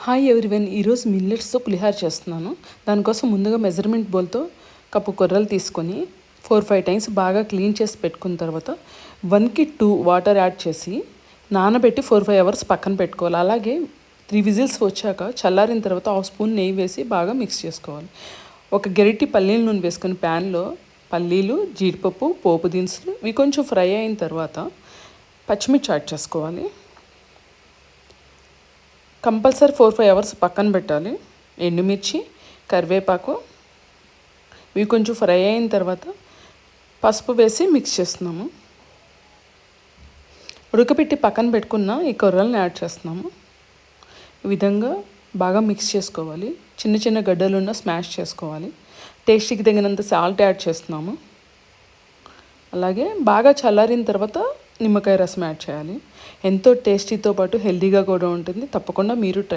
Hi everyone, ఈరోజు మిల్లెట్స్తో పులిహార చేస్తున్నాను. దానికోసం ముందుగా మెజర్మెంట్ బౌల్తో కప్పు కొర్రలు తీసుకొని 4-5 టైమ్స్ బాగా క్లీన్ చేసి పెట్టుకున్న తర్వాత 1కి 2 వాటర్ యాడ్ చేసి నానబెట్టి 4-5 అవర్స్ పక్కన పెట్టుకోవాలి. అలాగే 3 విజిల్స్ వచ్చాక చల్లారిన తర్వాత 1 స్పూన్ నెయ్యి వేసి బాగా మిక్స్ చేసుకోవాలి. ఒక గరిటె పల్లీల నూనె వేసుకొని ప్యాన్లో పల్లీలు, జీడిపప్పు, పోపు దినుసులు ఇవి కొంచెం ఫ్రై అయిన తర్వాత పచ్చిమిర్చి యాడ్ చేసుకోవాలి. కంపల్సరీ 4-5 అవర్స్ పక్కన పెట్టాలి. ఎండుమిర్చి, కరివేపాకు ఇవి కొంచెం ఫ్రై అయిన తర్వాత పసుపు వేసి మిక్స్ చేస్తున్నాము. ఉడకపెట్టి పక్కన పెట్టుకున్న ఈ కొర్రలను యాడ్ చేస్తున్నాము. ఈ విధంగా బాగా మిక్స్ చేసుకోవాలి. చిన్న చిన్న గడ్డలున్న స్మాష్ చేసుకోవాలి. టేస్ట్కి తగినంత సాల్ట్ యాడ్ చేస్తున్నాము. అలాగే బాగా చల్లారిన తర్వాత నిమ్మకాయ రసం యాడ్ చేయాలి. ఎంతో టేస్టీతో పాటు హెల్తీగా కూడా ఉంటుంది. తప్పకుండా మీరు